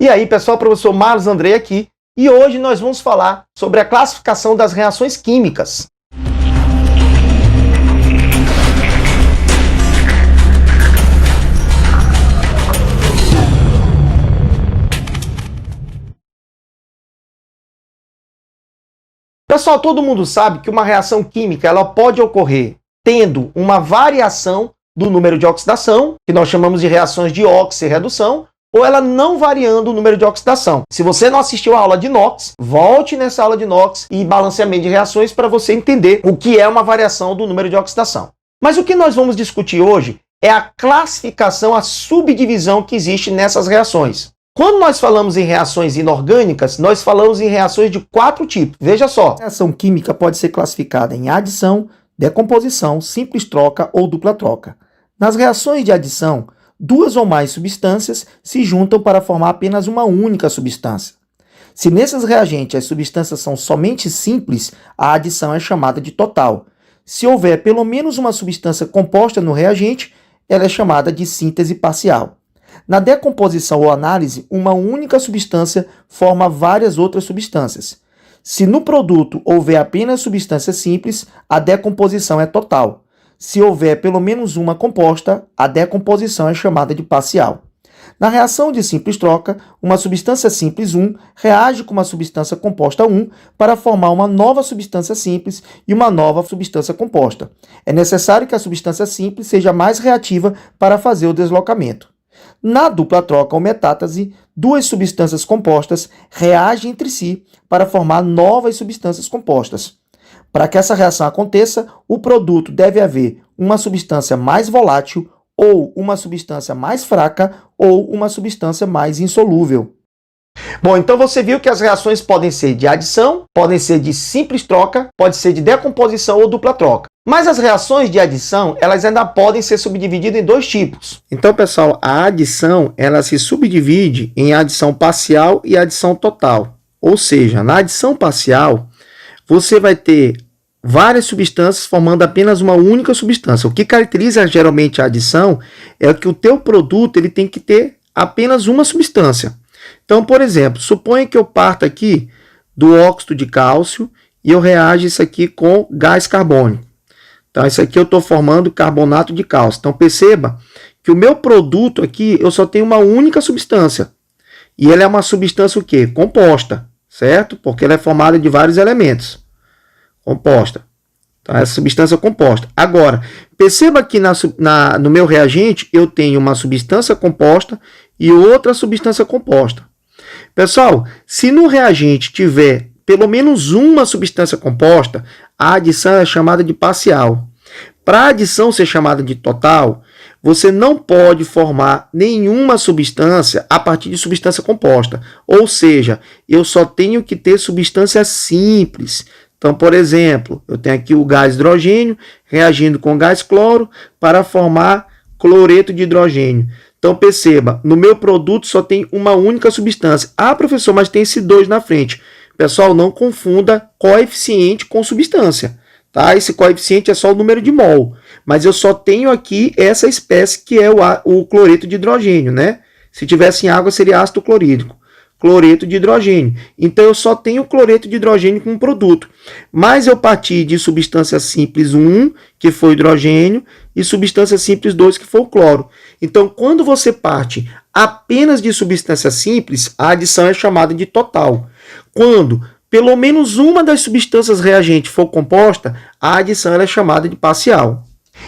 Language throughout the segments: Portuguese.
E aí, pessoal, professor Marlos Andrei aqui, e hoje nós vamos falar sobre a classificação das reações químicas. Pessoal, todo mundo sabe que uma reação química ela pode ocorrer tendo uma variação do número de oxidação, que nós chamamos de reações de oxirredução, ou ela não variando o número de oxidação. Se você não assistiu a aula de NOx, volte nessa aula de NOx e balanceamento de reações para você entender o que é uma variação do número de oxidação. Mas o que nós vamos discutir hoje é a classificação, a subdivisão que existe nessas reações. Quando nós falamos em reações inorgânicas, nós falamos em reações de 4 tipos. Veja só. A reação química pode ser classificada em adição, decomposição, simples troca ou dupla troca. Nas reações de adição, 2 ou mais substâncias se juntam para formar apenas uma única substância. Se nesses reagentes as substâncias são somente simples, a adição é chamada de total. Se houver pelo menos uma substância composta no reagente, ela é chamada de síntese parcial. Na decomposição ou análise, uma única substância forma várias outras substâncias. Se no produto houver apenas substância simples, a decomposição é total. Se houver pelo menos uma composta, a decomposição é chamada de parcial. Na reação de simples troca, uma substância simples 1 reage com uma substância composta 1 para formar uma nova substância simples e uma nova substância composta. É necessário que a substância simples seja mais reativa para fazer o deslocamento. Na dupla troca ou metástase, 2 substâncias compostas reagem entre si para formar novas substâncias compostas. Para que essa reação aconteça, o produto deve haver uma substância mais volátil, ou uma substância mais fraca, ou uma substância mais insolúvel. Bom, então você viu que as reações podem ser de adição, podem ser de simples troca, pode ser de decomposição ou dupla troca. Mas as reações de adição, elas ainda podem ser subdivididas em 2 tipos. Então, pessoal, a adição, ela se subdivide em adição parcial e adição total. Ou seja, na adição parcial, você vai ter várias substâncias formando apenas uma única substância. O que caracteriza geralmente a adição é que o teu produto ele tem que ter apenas uma substância. Então, por exemplo, suponha que eu parta aqui do óxido de cálcio e eu reajo isso aqui com gás carbônico. Então, isso aqui eu estou formando carbonato de cálcio. Então, perceba que o meu produto aqui eu só tenho uma única substância. E ela é uma substância o quê? Composta, certo? Porque ela é formada de vários elementos. Composta. Então, essa substância composta. Agora, perceba que no meu reagente eu tenho uma substância composta e outra substância composta. Pessoal, se no reagente tiver pelo menos uma substância composta, a adição é chamada de parcial. Para a adição ser chamada de total, você não pode formar nenhuma substância a partir de substância composta. Ou seja, eu só tenho que ter substância simples. Então, por exemplo, eu tenho aqui o gás hidrogênio reagindo com gás cloro para formar cloreto de hidrogênio. Então, perceba, no meu produto só tem uma única substância. Ah, professor, mas tem esse 2 na frente. Pessoal, não confunda coeficiente com substância. Tá? Esse coeficiente é só o número de mol. Mas eu só tenho aqui essa espécie que é o cloreto de hidrogênio, né? Se tivesse em água, seria ácido clorídrico. Cloreto de hidrogênio. Então, eu só tenho cloreto de hidrogênio como produto. Mas eu parti de substância simples 1, que foi hidrogênio, e substância simples 2, que foi o cloro. Então, quando você parte apenas de substância simples, a adição é chamada de total. Quando pelo menos uma das substâncias reagentes for composta, a adição é chamada de parcial.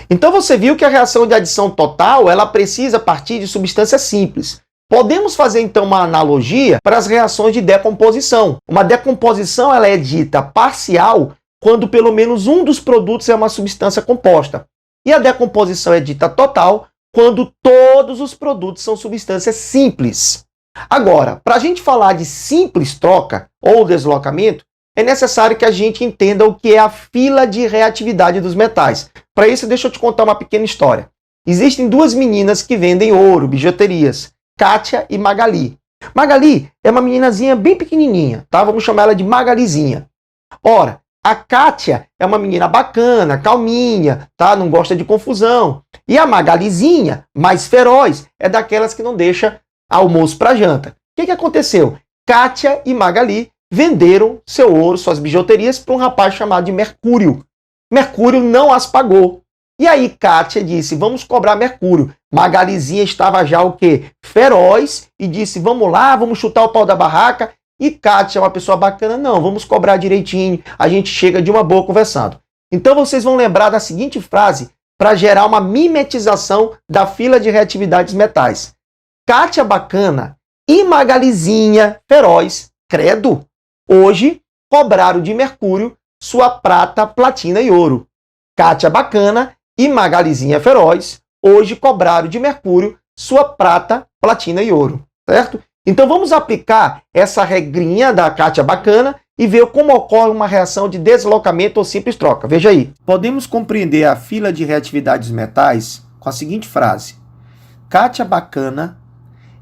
Então, você viu que a reação de adição total ela precisa partir de substância simples. Podemos fazer, então, uma analogia para as reações de decomposição. Uma decomposição ela é dita parcial quando pelo menos um dos produtos é uma substância composta. E a decomposição é dita total quando todos os produtos são substâncias simples. Agora, para a gente falar de simples troca ou deslocamento, é necessário que a gente entenda o que é a fila de reatividade dos metais. Para isso, deixa eu te contar uma pequena história. Existem 2 meninas que vendem ouro, bijuterias. Kátia e Magali. Magali é uma meninazinha bem pequenininha, tá? Vamos chamar ela de Magalizinha. Ora, a Kátia é uma menina bacana, calminha, tá? Não gosta de confusão. E a Magalizinha, mais feroz, é daquelas que não deixa almoço para janta. que aconteceu? Kátia e Magali venderam seu ouro, suas bijuterias, para um rapaz chamado de Mercúrio. Mercúrio não as pagou. E aí Kátia disse, vamos cobrar Mercúrio. Magalizinha estava já o quê? Feroz, e disse, vamos lá, vamos chutar o pau da barraca. E Kátia é uma pessoa bacana, não, vamos cobrar direitinho, a gente chega de uma boa conversando. Então vocês vão lembrar da seguinte frase para gerar uma mimetização da fila de reatividades metais. Kátia bacana e Magalizinha feroz, credo, hoje cobraram de Mercúrio sua prata, platina e ouro. Kátia bacana e Magalizinha feroz, hoje cobraram de Mercúrio sua prata, platina e ouro, certo? Então vamos aplicar essa regrinha da Kátia bacana e ver como ocorre uma reação de deslocamento ou simples troca. Veja aí. Podemos compreender a fila de reatividades metais com a seguinte frase. Kátia bacana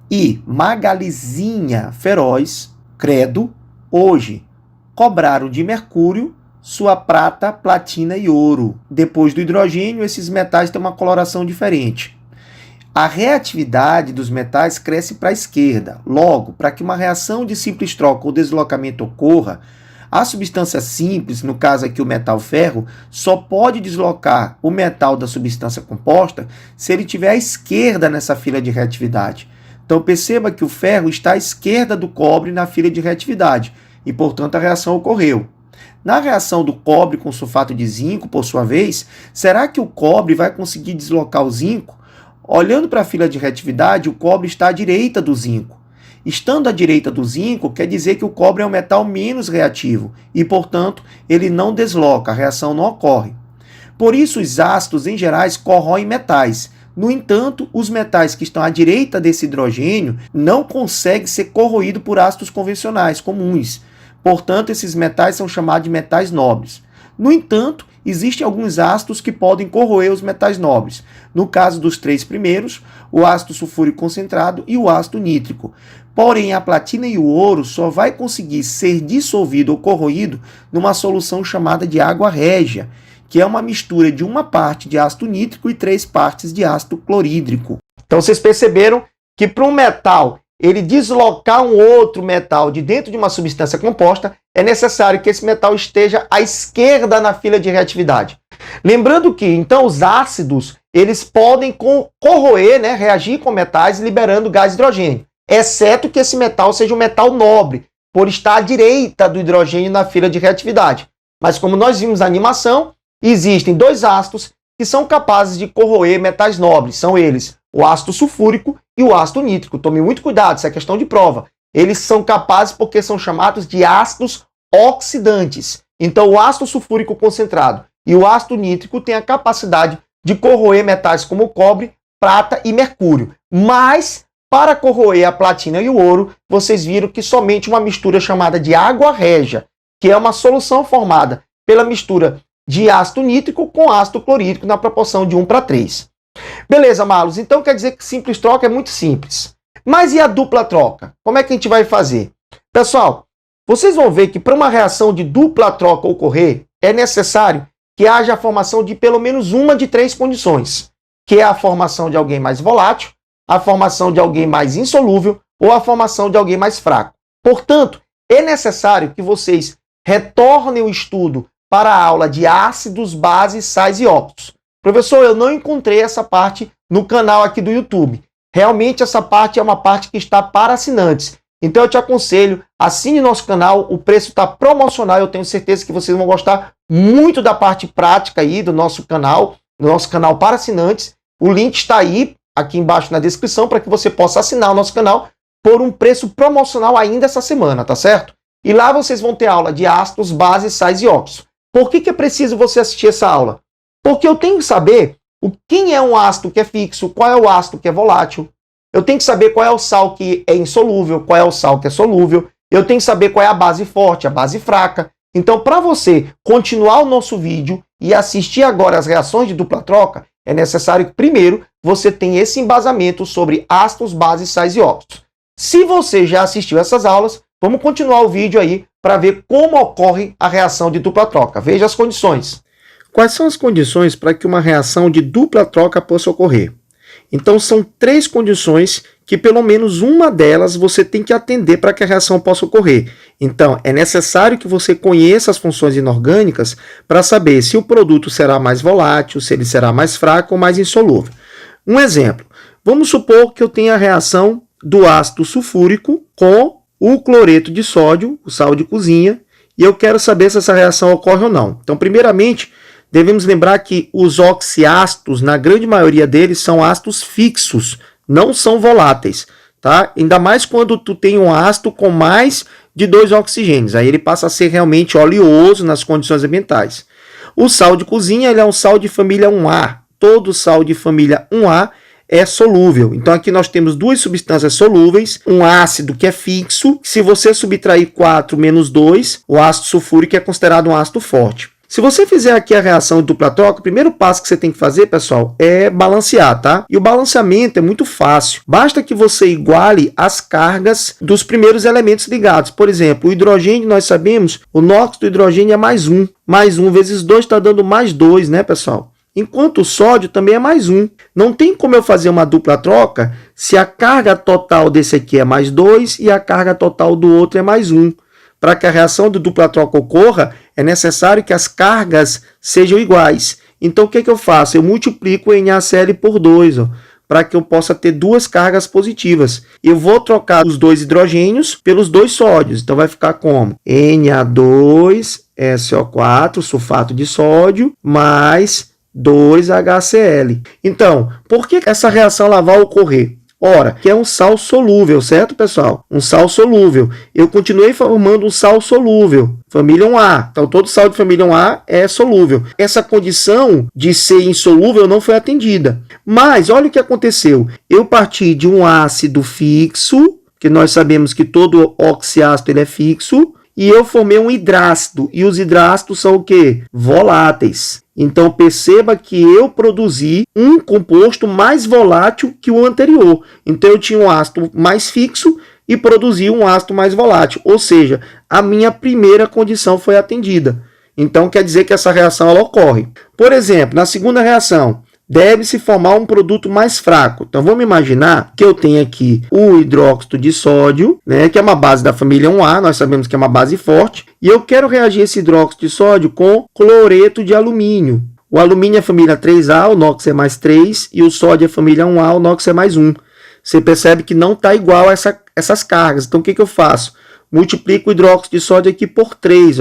e Magalizinha feroz, credo, hoje cobraram de Mercúrio sua prata, platina e ouro. Depois do hidrogênio, esses metais têm uma coloração diferente. A reatividade dos metais cresce para a esquerda. Logo, para que uma reação de simples troca ou deslocamento ocorra, a substância simples, no caso aqui o metal ferro, só pode deslocar o metal da substância composta se ele estiver à esquerda nessa fila de reatividade. Então perceba que o ferro está à esquerda do cobre na fila de reatividade e, portanto, a reação ocorreu. Na reação do cobre com sulfato de zinco, por sua vez, será que o cobre vai conseguir deslocar o zinco? Olhando para a fila de reatividade, o cobre está à direita do zinco. Estando à direita do zinco, quer dizer que o cobre é um metal menos reativo e, portanto, ele não desloca, a reação não ocorre. Por isso, os ácidos, em geral, corroem metais. No entanto, os metais que estão à direita desse hidrogênio não conseguem ser corroídos por ácidos convencionais, comuns. Portanto, esses metais são chamados de metais nobres. No entanto, existem alguns ácidos que podem corroer os metais nobres. No caso dos três primeiros, o ácido sulfúrico concentrado e o ácido nítrico. Porém, a platina e o ouro só vai conseguir ser dissolvido ou corroído numa solução chamada de água régia, que é uma mistura de uma parte de ácido nítrico e 3 partes de ácido clorídrico. Então vocês perceberam que para um metal ele deslocar um outro metal de dentro de uma substância composta, é necessário que esse metal esteja à esquerda na fila de reatividade. Lembrando que, então, os ácidos, eles podem corroer, né, reagir com metais, liberando gás hidrogênio, exceto que esse metal seja um metal nobre, por estar à direita do hidrogênio na fila de reatividade. Mas como nós vimos na animação, existem 2 ácidos que são capazes de corroer metais nobres, são eles o ácido sulfúrico e o ácido nítrico. Tome muito cuidado, isso é questão de prova. Eles são capazes porque são chamados de ácidos oxidantes. Então, o ácido sulfúrico concentrado e o ácido nítrico têm a capacidade de corroer metais como o cobre, prata e mercúrio. Mas, para corroer a platina e o ouro, vocês viram que somente uma mistura chamada de água régia, que é uma solução formada pela mistura de ácido nítrico com ácido clorídrico na proporção de 1:3. Beleza, Marlos, então quer dizer que simples troca é muito simples. Mas e a dupla troca? Como é que a gente vai fazer? Pessoal, vocês vão ver que para uma reação de dupla troca ocorrer, é necessário que haja a formação de pelo menos uma de 3 condições, que é a formação de alguém mais volátil, a formação de alguém mais insolúvel ou a formação de alguém mais fraco. Portanto, é necessário que vocês retornem o estudo para a aula de ácidos, bases, sais e óxidos. Professor, eu não encontrei essa parte no canal aqui do YouTube. Realmente essa parte é uma parte que está para assinantes. Então eu te aconselho, assine nosso canal, o preço está promocional, eu tenho certeza que vocês vão gostar muito da parte prática aí do nosso canal para assinantes. O link está aí, aqui embaixo na descrição, para que você possa assinar o nosso canal por um preço promocional ainda essa semana, tá certo? E lá vocês vão ter aula de ácidos, bases, sais e óxidos. Por que é preciso você assistir essa aula? Porque eu tenho que saber quem é um ácido que é fixo, qual é o ácido que é volátil. Eu tenho que saber qual é o sal que é insolúvel, qual é o sal que é solúvel. Eu tenho que saber qual é a base forte, a base fraca. Então, para você continuar o nosso vídeo e assistir agora as reações de dupla troca, é necessário que primeiro você tenha esse embasamento sobre ácidos, bases, sais e óxidos. Se você já assistiu essas aulas, vamos continuar o vídeo aí para ver como ocorre a reação de dupla troca. Veja as condições. Quais são as condições para que uma reação de dupla troca possa ocorrer? Então são 3 condições que pelo menos uma delas você tem que atender para que a reação possa ocorrer. Então é necessário que você conheça as funções inorgânicas para saber se o produto será mais volátil, se ele será mais fraco ou mais insolúvel. Um exemplo, vamos supor que eu tenha a reação do ácido sulfúrico com o cloreto de sódio, o sal de cozinha, e eu quero saber se essa reação ocorre ou não. Então, primeiramente, devemos lembrar que os oxiácidos, na grande maioria deles, são ácidos fixos, não são voláteis, tá? Ainda mais quando tu tem um ácido com mais de 2 oxigênios, aí ele passa a ser realmente oleoso nas condições ambientais. O sal de cozinha, ele é um sal de família 1A. Todo sal de família 1A é solúvel. Então aqui nós temos 2 substâncias solúveis, um ácido que é fixo, se você subtrair 4 menos 2, o ácido sulfúrico é considerado um ácido forte. Se você fizer aqui a reação de dupla troca, o primeiro passo que você tem que fazer, pessoal, é balancear, tá? E o balanceamento é muito fácil. Basta que você iguale as cargas dos primeiros elementos ligados. Por exemplo, o hidrogênio, nós sabemos, o NOx do hidrogênio é mais 1. Mais 1 vezes 2 está dando mais 2, né, pessoal? Enquanto o sódio também é mais 1. Não tem como eu fazer uma dupla troca se a carga total desse aqui é mais 2 e a carga total do outro é mais 1. Para que a reação de dupla troca ocorra, é necessário que as cargas sejam iguais. Então, o que eu faço? Eu multiplico o NaCl por 2, para que eu possa ter 2 cargas positivas. Eu vou trocar os 2 hidrogênios pelos 2 sódios. Então, vai ficar como? Na2SO4, sulfato de sódio, mais 2HCl. Então, por que essa reação ela vai ocorrer? Ora, que é um sal solúvel, certo, pessoal? Um sal solúvel. Eu continuei formando um sal solúvel, família 1A. Então, todo sal de família 1A é solúvel. Essa condição de ser insolúvel não foi atendida. Mas, olha o que aconteceu. Eu parti de um ácido fixo, que nós sabemos que todo oxiácido ele é fixo, e eu formei um hidrácido. E os hidrácidos são o quê? Voláteis. Então, perceba que eu produzi um composto mais volátil que o anterior. Então, eu tinha um ácido mais fixo e produzi um ácido mais volátil. Ou seja, a minha primeira condição foi atendida. Então, quer dizer que essa reação ela ocorre. Por exemplo, na segunda reação, deve-se formar um produto mais fraco. Então, vamos imaginar que eu tenho aqui o hidróxido de sódio, né, que é uma base da família 1A, nós sabemos que é uma base forte, e eu quero reagir esse hidróxido de sódio com cloreto de alumínio. O alumínio é família 3A, o NOx é mais 3, e o sódio é família 1A, o NOx é mais 1. Você percebe que não está igual a essas cargas. Então, o que eu faço? Multiplico o hidróxido de sódio aqui por 3,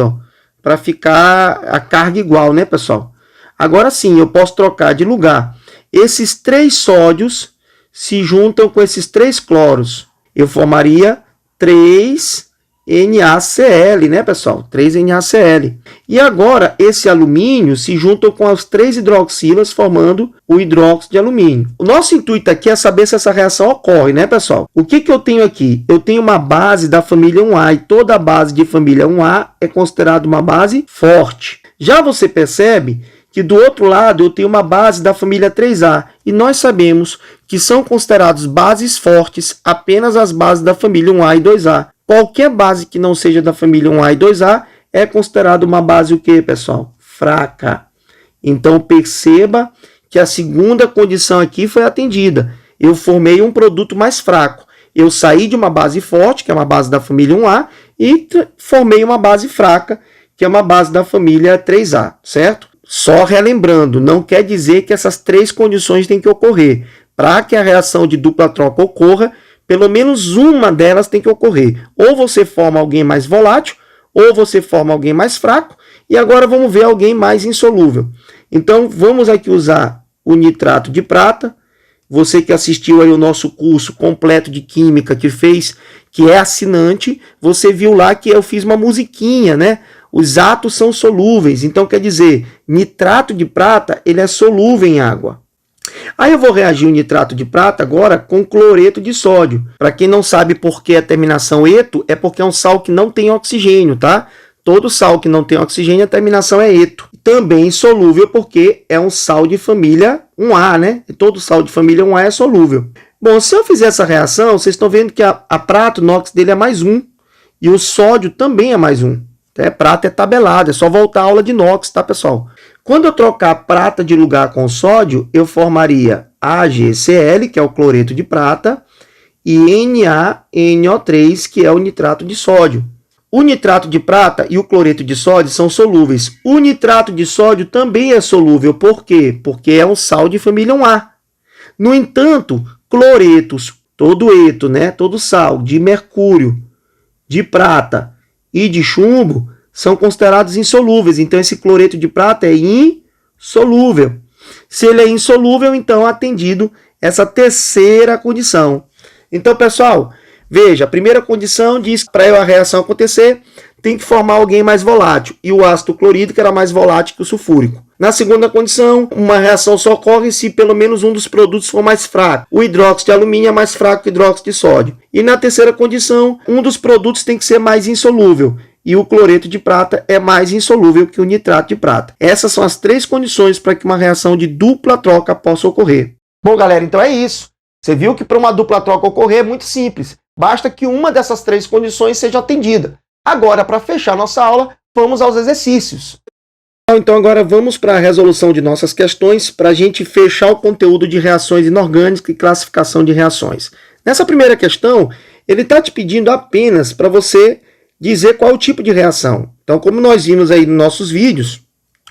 para ficar a carga igual, né, pessoal? Agora sim, eu posso trocar de lugar. Esses 3 sódios se juntam com esses 3 cloros. Eu formaria 3NaCl, né, pessoal? 3NaCl. E agora, esse alumínio se junta com as 3 hidroxilas, formando o hidróxido de alumínio. O nosso intuito aqui é saber se essa reação ocorre, né, pessoal? O que eu tenho aqui? Eu tenho uma base da família 1A, e toda base de família 1A é considerada uma base forte. Já você percebe que do outro lado eu tenho uma base da família 3A, e nós sabemos que são considerados bases fortes apenas as bases da família 1A e 2A. Qualquer base que não seja da família 1A e 2A é considerada uma base o quê, pessoal? Fraca. Então perceba que a segunda condição aqui foi atendida. Eu formei um produto mais fraco. Eu saí de uma base forte, que é uma base da família 1A, e formei uma base fraca, que é uma base da família 3A, certo? Só relembrando, não quer dizer que essas 3 condições têm que ocorrer. Para que a reação de dupla troca ocorra, pelo menos uma delas tem que ocorrer. Ou você forma alguém mais volátil, ou você forma alguém mais fraco, e agora vamos ver alguém mais insolúvel. Então, vamos aqui usar o nitrato de prata. Você que assistiu aí o nosso curso completo de química que é assinante, você viu lá que eu fiz uma musiquinha, né? Os átomos são solúveis, então quer dizer, nitrato de prata ele é solúvel em água. Aí eu vou reagir o nitrato de prata agora com cloreto de sódio. Para quem não sabe por que a terminação eto, é porque é um sal que não tem oxigênio, tá? Todo sal que não tem oxigênio, a terminação é eto. Também solúvel porque é um sal de família 1A, né? E todo sal de família 1A é solúvel. Bom, se eu fizer essa reação, vocês estão vendo que a prata, o NOx dele é mais 1. E o sódio também é mais 1. Prata é tabelado, é só voltar à aula de NOx, tá, pessoal? Quando eu trocar prata de lugar com sódio, eu formaria AgCl, que é o cloreto de prata, e NaNO3, que é o nitrato de sódio. O nitrato de prata e o cloreto de sódio são solúveis. O nitrato de sódio também é solúvel. Por quê? Porque é um sal de família 1A. No entanto, cloretos, todo eto, né, todo sal de mercúrio, de prata e de chumbo são considerados insolúveis. Então, esse cloreto de prata é insolúvel. Se ele é insolúvel, então é atendido essa terceira condição. Então, pessoal, veja, a primeira condição diz que para a reação acontecer, tem que formar alguém mais volátil. E o ácido clorídrico era mais volátil que o sulfúrico. Na segunda condição, uma reação só ocorre se pelo menos um dos produtos for mais fraco. O hidróxido de alumínio é mais fraco que o hidróxido de sódio. E na terceira condição, um dos produtos tem que ser mais insolúvel. E o cloreto de prata é mais insolúvel que o nitrato de prata. Essas são as três condições para que uma reação de dupla troca possa ocorrer. Bom, galera, então é isso. Você viu que para uma dupla troca ocorrer é muito simples. Basta que uma dessas três condições seja atendida. Agora, para fechar nossa aula, vamos aos exercícios. Então agora vamos para a resolução de nossas questões para a gente fechar o conteúdo de reações inorgânicas e classificação de reações. Nessa primeira questão, ele está te pedindo apenas para você dizer qual é o tipo de reação. Então, como nós vimos aí nos nossos vídeos,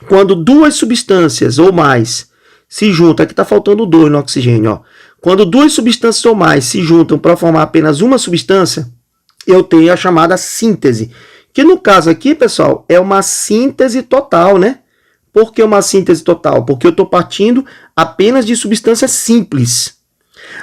quando duas substâncias ou mais se juntam, aqui está faltando 2 no oxigênio, ó. Quando duas substâncias ou mais se juntam para formar apenas uma substância, eu tenho a chamada síntese. Que no caso aqui, pessoal, é uma síntese total, né? Por que uma síntese total? Porque eu estou partindo apenas de substâncias simples.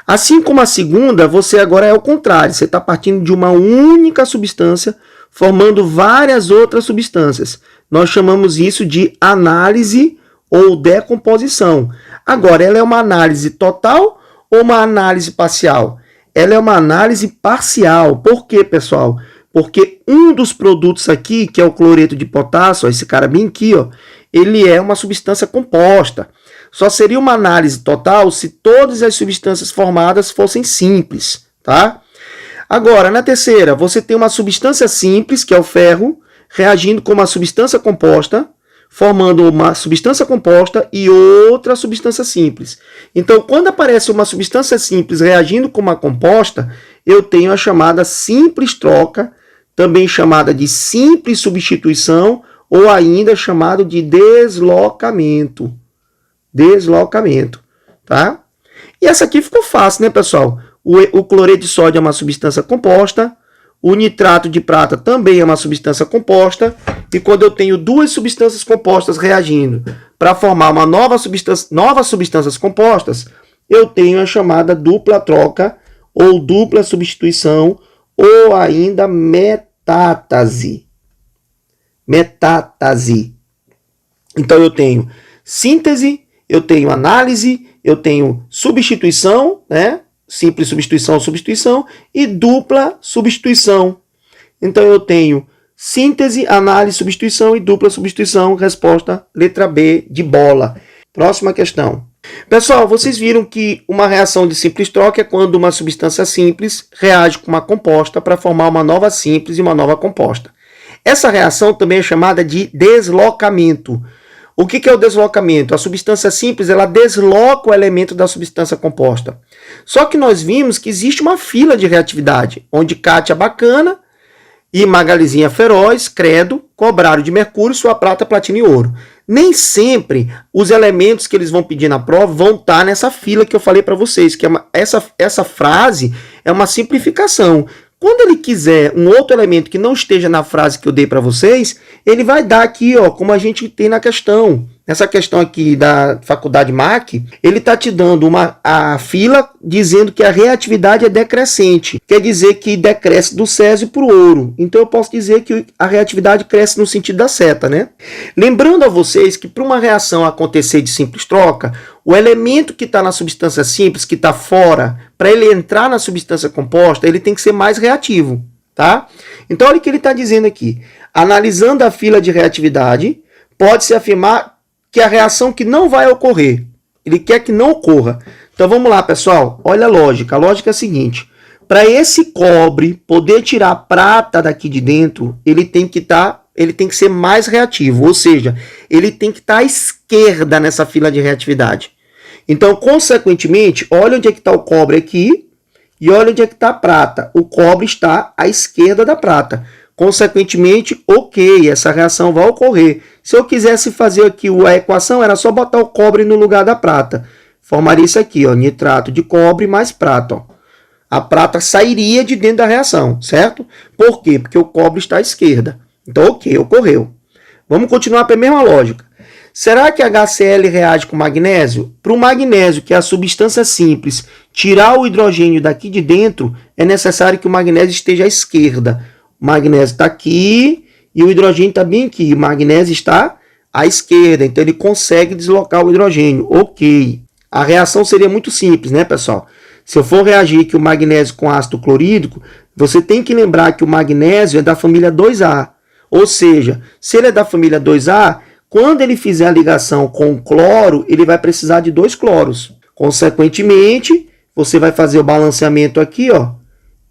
Assim como a segunda, você agora é o contrário. Você está partindo de uma única substância, formando várias outras substâncias. Nós chamamos isso de análise ou decomposição. Agora, ela é uma análise total ou uma análise parcial? Ela é uma análise parcial. Por quê, pessoal? Porque um dos produtos aqui, que é o cloreto de potássio, ó, esse cara bem aqui, ó, ele é uma substância composta. Só seria uma análise total se todas as substâncias formadas fossem simples, tá? Agora, na terceira, você tem uma substância simples, que é o ferro, reagindo com uma substância composta, formando uma substância composta e outra substância simples. Então, quando aparece uma substância simples reagindo com uma composta, eu tenho a chamada simples troca, também chamada de simples substituição, ou ainda chamado de deslocamento. Deslocamento, tá? E essa aqui ficou fácil, né, pessoal? O cloreto de sódio é uma substância composta, o nitrato de prata também é uma substância composta, e quando eu tenho duas substâncias compostas reagindo para formar uma novas substâncias compostas, eu tenho a chamada dupla troca, ou dupla substituição, ou ainda metástase. Metástase. Então eu tenho síntese, eu tenho análise, eu tenho substituição, né? Simples substituição, substituição, e dupla substituição. Então eu tenho síntese, análise, substituição e dupla substituição. Resposta letra B de bola. Próxima questão. Pessoal, vocês viram que uma reação de simples troca é quando uma substância simples reage com uma composta para formar uma nova simples e uma nova composta. Essa reação também é chamada de deslocamento. O que é o deslocamento? A substância simples ela desloca o elemento da substância composta. Só que nós vimos que existe uma fila de reatividade, onde Cátia bacana e Magalizinha feroz, credo, cobraram de mercúrio, sua prata, platina e ouro. Nem sempre os elementos que eles vão pedir na prova vão estar nessa fila que eu falei para vocês, que é essa frase é uma simplificação. Quando ele quiser um outro elemento que não esteja na frase que eu dei para vocês, ele vai dar aqui, ó, como a gente tem na questão. Nessa questão aqui da faculdade MAC, ele está te dando a fila dizendo que a reatividade é decrescente. Quer dizer que decresce do césio para o ouro. Então eu posso dizer que a reatividade cresce no sentido da seta, né? Lembrando a vocês que para uma reação acontecer de simples troca, o elemento que está na substância simples, que está fora, para ele entrar na substância composta, ele tem que ser mais reativo, tá? Então olha o que ele está dizendo aqui. Analisando a fila de reatividade, pode-se afirmar que a reação que não vai ocorrer, ele quer que não ocorra. Então vamos lá, pessoal, olha a lógica. A lógica é a seguinte: para esse cobre poder tirar prata daqui de dentro, ele tem que ele tem que ser mais reativo, ou seja, ele tem que estar à esquerda nessa fila de reatividade. Então, consequentemente, olha onde é que está o cobre aqui e olha onde é que está a prata. O cobre está à esquerda da prata. Consequentemente, ok, essa reação vai ocorrer. Se eu quisesse fazer aqui a equação, era só botar o cobre no lugar da prata. Formaria isso aqui, ó, nitrato de cobre mais prata. Ó. A prata sairia de dentro da reação, certo? Por quê? Porque o cobre está à esquerda. Então, ok, ocorreu. Vamos continuar pela mesma lógica. Será que HCl reage com magnésio? Para o magnésio, que é a substância simples, tirar o hidrogênio daqui de dentro, é necessário que o magnésio esteja à esquerda. O magnésio está aqui e o hidrogênio está bem aqui. O magnésio está à esquerda, então ele consegue deslocar o hidrogênio. Ok. A reação seria muito simples, né, pessoal? Se eu for reagir aqui o magnésio com ácido clorídrico, você tem que lembrar que o magnésio é da família 2A. Ou seja, se ele é da família 2A, quando ele fizer a ligação com o cloro, ele vai precisar de 2 cloros. Consequentemente, você vai fazer o balanceamento aqui, ó,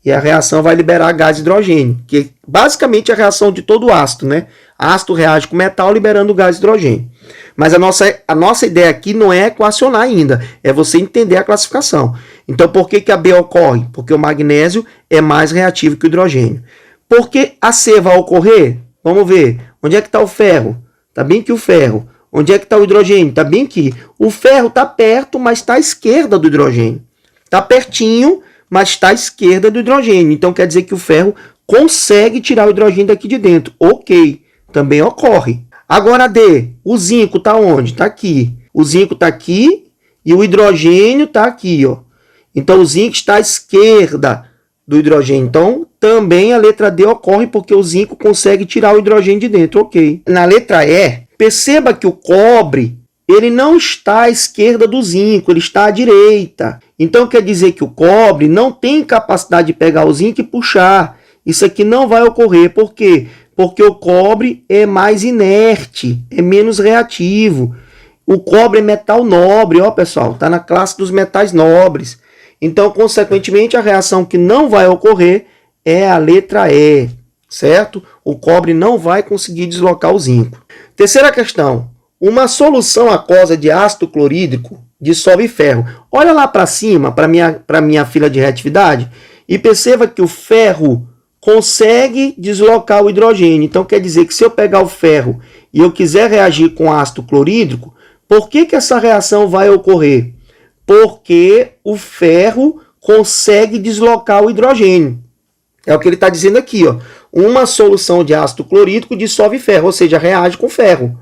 e a reação vai liberar gás hidrogênio, que basicamente é a reação de todo ácido, né? Ácido reage com metal liberando gás hidrogênio. Mas a nossa ideia aqui não é equacionar ainda, é você entender a classificação. Então, por que a B ocorre? Porque o magnésio é mais reativo que o hidrogênio. Por que a C vai ocorrer? Vamos ver. Onde é que está o ferro? Está bem aqui o ferro. Onde é que está o hidrogênio? Está bem aqui. O ferro está perto, mas está à esquerda do hidrogênio. Está pertinho, mas está à esquerda do hidrogênio. Então, quer dizer que o ferro consegue tirar o hidrogênio daqui de dentro. Ok, também ocorre. Agora, D, o zinco está onde? Está aqui. O zinco está aqui e o hidrogênio está aqui, ó. Então, o zinco está à esquerda do hidrogênio. Então, também a letra D ocorre porque o zinco consegue tirar o hidrogênio de dentro. Ok. Na letra E, perceba que o cobre ele não está à esquerda do zinco, ele está à direita. Então, quer dizer que o cobre não tem capacidade de pegar o zinco e puxar. Isso aqui não vai ocorrer. Por quê? Porque o cobre é mais inerte, é menos reativo. O cobre é metal nobre, ó pessoal, está na classe dos metais nobres. Então, consequentemente, a reação que não vai ocorrer é a letra E, certo? O cobre não vai conseguir deslocar o zinco. Terceira questão. Uma solução aquosa de ácido clorídrico dissolve ferro. Olha lá para cima, para minha fila de reatividade, e perceba que o ferro consegue deslocar o hidrogênio. Então, quer dizer que se eu pegar o ferro e eu quiser reagir com ácido clorídrico, por que essa reação vai ocorrer? Porque o ferro consegue deslocar o hidrogênio. É o que ele está dizendo aqui, ó. Uma solução de ácido clorídrico dissolve ferro, ou seja, reage com ferro.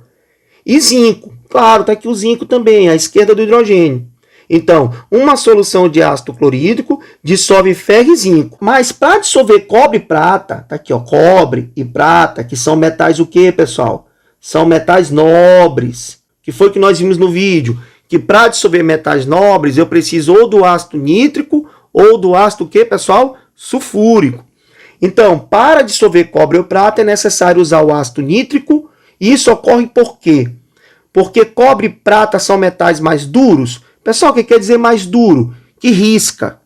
E zinco, claro, está aqui o zinco também, à esquerda do hidrogênio. Então, uma solução de ácido clorídrico dissolve ferro e zinco. Mas para dissolver cobre e prata, tá aqui, ó, cobre e prata, que são metais o quê, pessoal? São metais nobres. Que foi que nós vimos no vídeo? Que para dissolver metais nobres, eu preciso ou do ácido nítrico ou do ácido o quê, pessoal? Sulfúrico. Então, para dissolver cobre ou prata, é necessário usar o ácido nítrico. E isso ocorre por quê? Porque cobre e prata são metais mais duros. Pessoal, o que quer dizer mais duro? Que risca.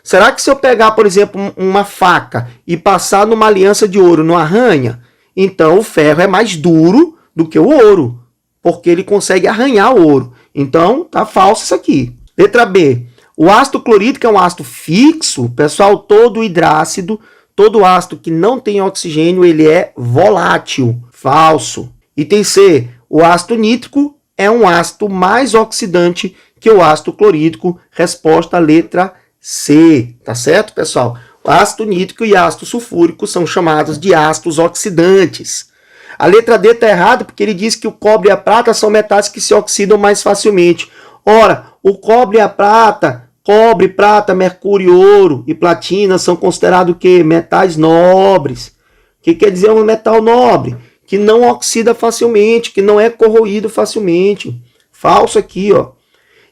Será que se eu pegar, por exemplo, uma faca e passar numa aliança de ouro, não arranha? Então, o ferro é mais duro do que o ouro, porque ele consegue arranhar o ouro. Então, tá falso isso aqui. Letra B. O ácido clorídrico é um ácido fixo. Pessoal, todo hidrácido, todo ácido que não tem oxigênio, ele é volátil. Falso. Item C. O ácido nítrico é um ácido mais oxidante que o ácido clorídrico. Resposta letra C. Tá certo, pessoal? O ácido nítrico e ácido sulfúrico são chamados de ácidos oxidantes. A letra D está errada porque ele diz que o cobre e a prata são metais que se oxidam mais facilmente. Ora, o cobre e a prata, cobre, prata, mercúrio, ouro e platina são considerados o quê? Metais nobres. O que quer dizer um metal nobre? Que não oxida facilmente, que não é corroído facilmente. Falso aqui, ó.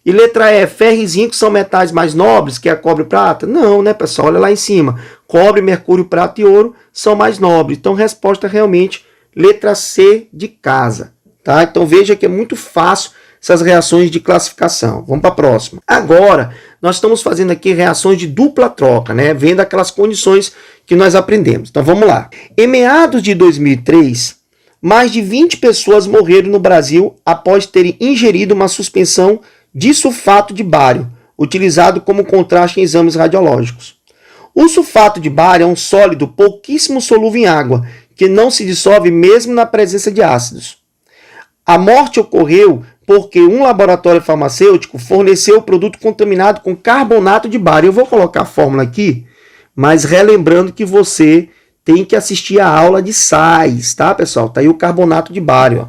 E letra E, ferro e zinco são metais mais nobres que a cobre e prata? Não, né, pessoal? Olha lá em cima. Cobre, mercúrio, prata e ouro são mais nobres. Então, resposta realmente, letra C de casa. Tá? Então, veja que é muito fácil essas reações de classificação. Vamos para a próxima. Agora, nós estamos fazendo aqui reações de dupla troca, né? Vendo aquelas condições que nós aprendemos. Então, vamos lá. Em meados de 2003, mais de 20 pessoas morreram no Brasil após terem ingerido uma suspensão de sulfato de bário, utilizado como contraste em exames radiológicos. O sulfato de bário é um sólido pouquíssimo solúvel em água, que não se dissolve mesmo na presença de ácidos. A morte ocorreu porque um laboratório farmacêutico forneceu o produto contaminado com carbonato de bário. Eu vou colocar a fórmula aqui, mas relembrando que você tem que assistir a aula de sais, tá, pessoal? Tá aí o carbonato de bário. Ó.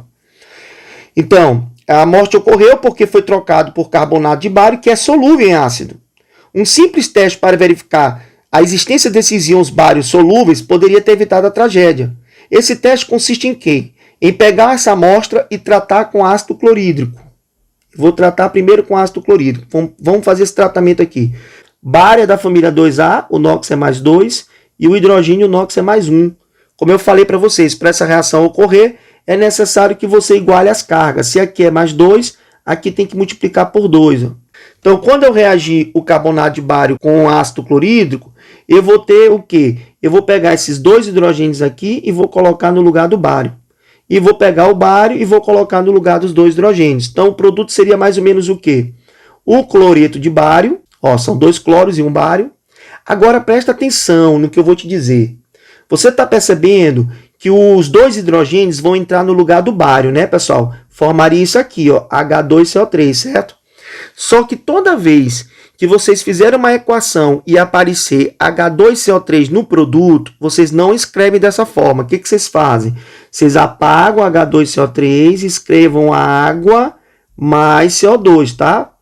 Então, a morte ocorreu porque foi trocado por carbonato de bário, que é solúvel em ácido. Um simples teste para verificar a existência desses íons bários solúveis poderia ter evitado a tragédia. Esse teste consiste em quê? Em pegar essa amostra e tratar com ácido clorídrico. Vou tratar primeiro com ácido clorídrico. Vamos fazer esse tratamento aqui. Bário é da família 2A, o NOx é mais 2, e o hidrogênio, o NOx é mais 1. Como eu falei para vocês, para essa reação ocorrer, é necessário que você iguale as cargas. Se aqui é mais 2, aqui tem que multiplicar por 2. Ó. Então, quando eu reagir o carbonato de bário com o ácido clorídrico, eu vou ter o quê? Eu vou pegar esses 2 hidrogênios aqui e vou colocar no lugar do bário. E vou pegar o bário e vou colocar no lugar dos 2 hidrogênios. Então, o produto seria mais ou menos o quê? O cloreto de bário, ó, são 2 cloros e um bário. Agora, presta atenção no que eu vou te dizer. Você está percebendo que os 2 hidrogênios vão entrar no lugar do bário, né, pessoal? Formaria isso aqui, ó, H2CO3, certo? Só que toda vez que vocês fizerem uma equação e aparecer H2CO3 no produto, vocês não escrevem dessa forma. O que vocês fazem? Vocês apagam H2CO3 e escrevam água mais CO2, tá?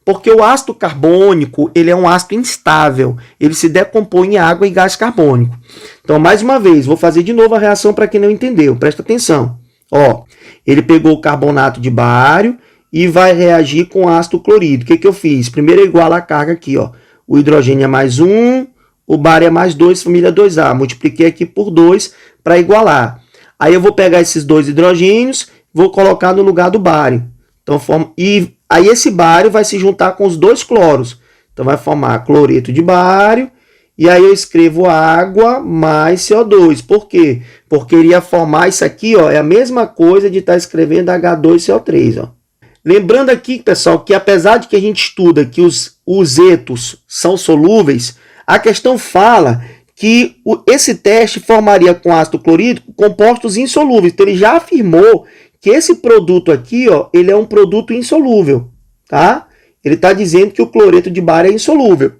Porque o ácido carbônico, ele é um ácido instável. Ele se decompõe em água e gás carbônico. Então, mais uma vez, vou fazer de novo a reação para quem não entendeu. Presta atenção. Ó, ele pegou o carbonato de bário e vai reagir com ácido clorídrico. O que eu fiz? Primeiro eu igualo a carga aqui, ó. O hidrogênio é mais 1, o bário é mais 2, família 2A. Multipliquei aqui por 2 para igualar. Aí eu vou pegar esses 2 hidrogênios, vou colocar no lugar do bário. Então, e aí esse bário vai se juntar com os 2 cloros. Então vai formar cloreto de bário. E aí eu escrevo água mais CO2. Por quê? Porque iria formar isso aqui, ó, é a mesma coisa de estar escrevendo H2CO3, ó. Lembrando aqui, pessoal, que apesar de que a gente estuda que os etos são solúveis, a questão fala que esse teste formaria com ácido clorídrico compostos insolúveis. Então ele já afirmou que esse produto aqui, ó, ele é um produto insolúvel, tá? Ele está dizendo que o cloreto de bário é insolúvel.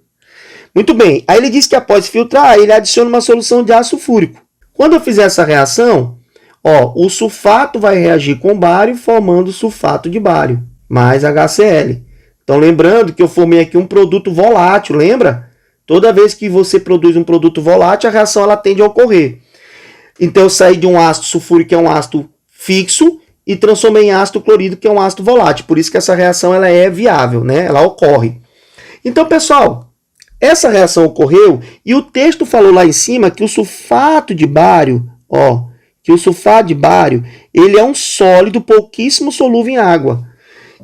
Muito bem, aí ele diz que após filtrar, ele adiciona uma solução de ácido sulfúrico. Quando eu fizer essa reação, ó, o sulfato vai reagir com bário, formando sulfato de bário, mais HCl. Então, lembrando que eu formei aqui um produto volátil, lembra? Toda vez que você produz um produto volátil, a reação ela tende a ocorrer. Então, eu saí de um ácido sulfúrico, que é um ácido fixo, e transformei em ácido clorídrico, que é um ácido volátil. Por isso que essa reação ela é viável, né? Ela ocorre. Então, pessoal, essa reação ocorreu e o texto falou lá em cima que o sulfato de bário, ó, que o sulfato de bário, ele é um sólido pouquíssimo solúvel em água.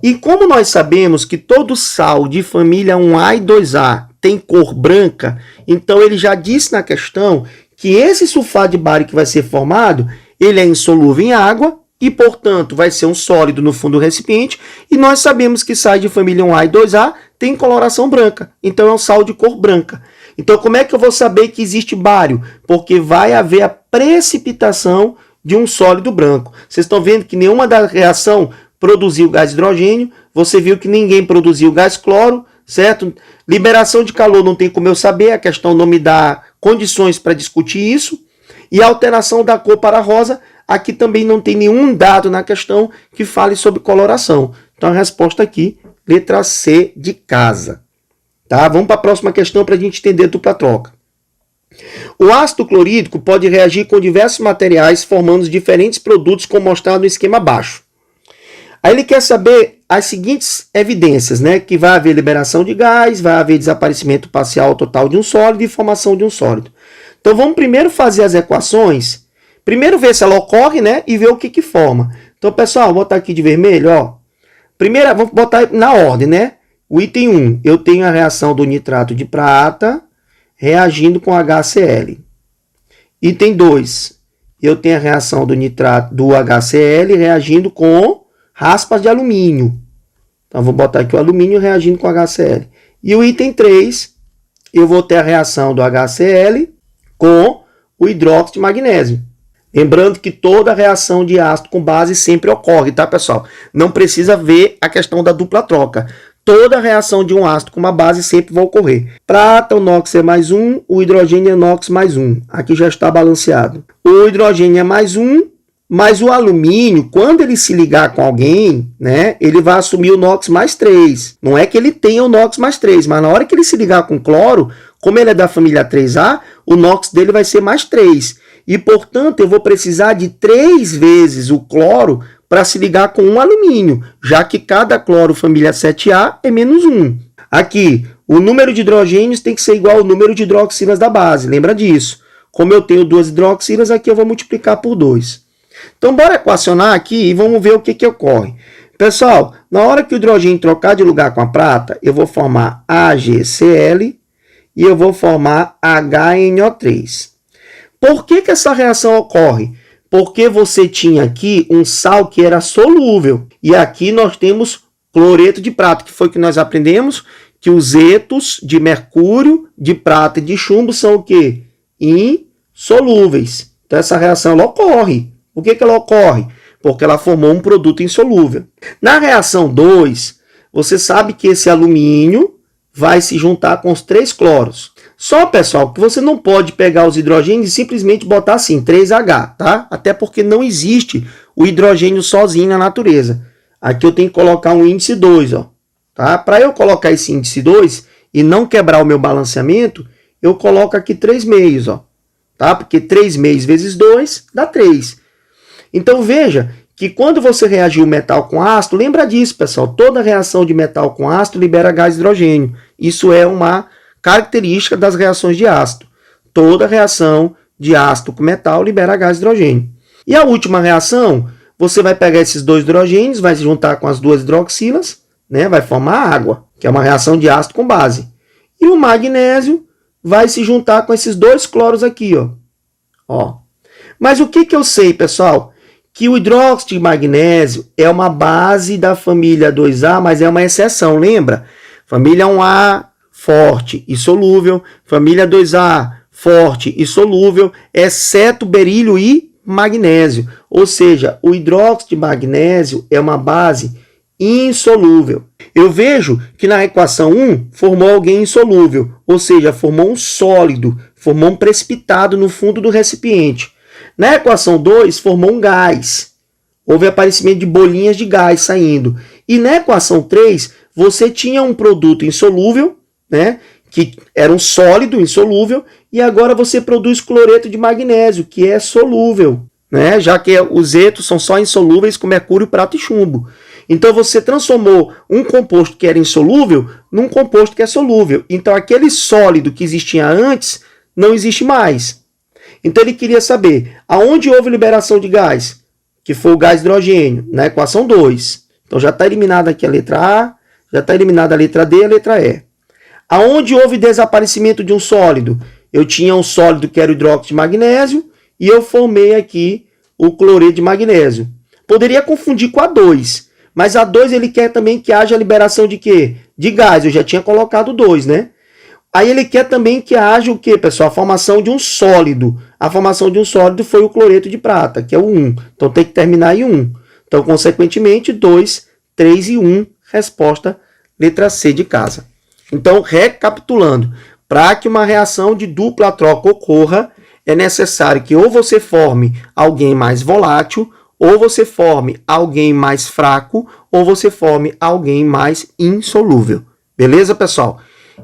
E como nós sabemos que todo sal de família 1A e 2A tem cor branca, então ele já disse na questão que esse sulfato de bário que vai ser formado, ele é insolúvel em água e, portanto, vai ser um sólido no fundo do recipiente. E nós sabemos que sais de família 1A e 2A tem coloração branca, então é um sal de cor branca. Então, como é que eu vou saber que existe bário? Porque vai haver a precipitação de um sólido branco. Vocês estão vendo que nenhuma da reação produziu gás hidrogênio, você viu que ninguém produziu gás cloro, certo? Liberação de calor não tem como eu saber, a questão não me dá condições para discutir isso. E a alteração da cor para rosa, aqui também não tem nenhum dado na questão que fale sobre coloração. Então, a resposta aqui, letra C de casa. Tá? Vamos para a próxima questão para a gente entender dupla troca. O ácido clorídrico pode reagir com diversos materiais, formando diferentes produtos, como mostrado no esquema abaixo. Aí ele quer saber as seguintes evidências, né? Que vai haver liberação de gás, vai haver desaparecimento parcial ou total de um sólido e formação de um sólido. Então vamos primeiro fazer as equações, primeiro ver se ela ocorre, né? E ver o que forma. Então, pessoal, vou botar aqui de vermelho, ó. Primeiro, vamos botar na ordem, né? O item 1, eu tenho a reação do nitrato de prata reagindo com HCl. Item 2, eu tenho a reação do nitrato do HCl reagindo com raspas de alumínio. Então, vou botar aqui o alumínio reagindo com HCl. E o item 3, eu vou ter a reação do HCl com o hidróxido de magnésio. Lembrando que toda reação de ácido com base sempre ocorre, tá, pessoal? Não precisa ver a questão da dupla troca. Toda reação de um ácido com uma base sempre vai ocorrer. Prata, o NOx é mais 1, o hidrogênio é NOx mais 1. Aqui já está balanceado. O hidrogênio é mais 1, mas o alumínio, quando ele se ligar com alguém, né, ele vai assumir o NOx mais 3. Não é que ele tenha o NOx mais 3, mas na hora que ele se ligar com cloro, como ele é da família 3A, o NOx dele vai ser mais 3. E, portanto, eu vou precisar de 3 vezes o cloro para se ligar com um alumínio, já que cada cloro família 7A é menos 1. Aqui, o número de hidrogênios tem que ser igual ao número de hidroxilas da base, lembra disso. Como eu tenho 2 hidroxilas, aqui eu vou multiplicar por 2. Então, bora equacionar aqui e vamos ver o que ocorre. Pessoal, na hora que o hidrogênio trocar de lugar com a prata, eu vou formar AgCl e eu vou formar HNO3. Por que essa reação ocorre? Porque você tinha aqui um sal que era solúvel. E aqui nós temos cloreto de prata, que foi que nós aprendemos que os étos de mercúrio, de prata e de chumbo são o quê? Insolúveis. Então essa reação ela ocorre. Por que ela ocorre? Porque ela formou um produto insolúvel. Na reação 2, você sabe que esse alumínio vai se juntar com os 3 cloros. Só, pessoal, que você não pode pegar os hidrogênios e simplesmente botar assim, 3H, tá? Até porque não existe o hidrogênio sozinho na natureza. Aqui eu tenho que colocar um índice 2, ó, tá? Para eu colocar esse índice 2 e não quebrar o meu balanceamento, eu coloco aqui 3 meios, ó, tá? Porque 3 meios vezes 2 dá 3. Então, veja que quando você reagir o metal com ácido, lembra disso, pessoal, toda reação de metal com ácido libera gás hidrogênio. Isso é uma característica das reações de ácido. Toda reação de ácido com metal libera gás hidrogênio. E a última reação, você vai pegar esses 2 hidrogênios, vai se juntar com as 2 hidroxilas, né, vai formar água, que é uma reação de ácido com base. E o magnésio vai se juntar com esses 2 cloros aqui, ó. Mas o que eu sei, pessoal? Que o hidróxido de magnésio é uma base da família 2A, mas é uma exceção, lembra? Família 1A, forte e solúvel, família 2A, forte e solúvel, exceto berílio e magnésio. Ou seja, o hidróxido de magnésio é uma base insolúvel. Eu vejo que na equação 1 formou alguém insolúvel, ou seja, formou um sólido, formou um precipitado no fundo do recipiente. Na equação 2 formou um gás, houve aparecimento de bolinhas de gás saindo. E na equação 3 você tinha um produto insolúvel, né, que era um sólido insolúvel, e agora você produz cloreto de magnésio, que é solúvel, né, já que os étos são só insolúveis com mercúrio, prata e chumbo. Então você transformou um composto que era insolúvel num composto que é solúvel. Então aquele sólido que existia antes não existe mais. Então ele queria saber aonde houve liberação de gás, que foi o gás hidrogênio, na equação 2. Então já está eliminada aqui a letra A, já está eliminada a letra D e a letra E. Aonde houve desaparecimento de um sólido? Eu tinha um sólido que era o hidróxido de magnésio e eu formei aqui o cloreto de magnésio. Poderia confundir com a 2, mas a 2 ele quer também que haja liberação de quê? De gás, eu já tinha colocado 2, né? Aí ele quer também que haja o quê, pessoal? A formação de um sólido. A formação de um sólido foi o cloreto de prata, que é o 1. Então tem que terminar em 1. Então, consequentemente, 2, 3 e 1. Resposta, letra C de casa. Então, recapitulando, para que uma reação de dupla troca ocorra, é necessário que ou você forme alguém mais volátil, ou você forme alguém mais fraco, ou você forme alguém mais insolúvel. Beleza, pessoal?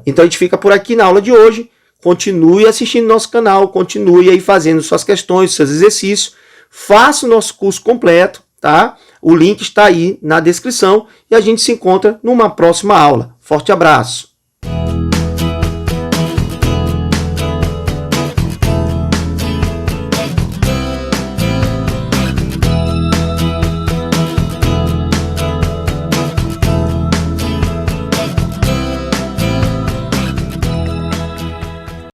Então a gente fica por aqui na aula de hoje. Continue assistindo nosso canal, continue aí fazendo suas questões, seus exercícios. Faça o nosso curso completo, tá? O link está aí na descrição e a gente se encontra numa próxima aula. Forte abraço!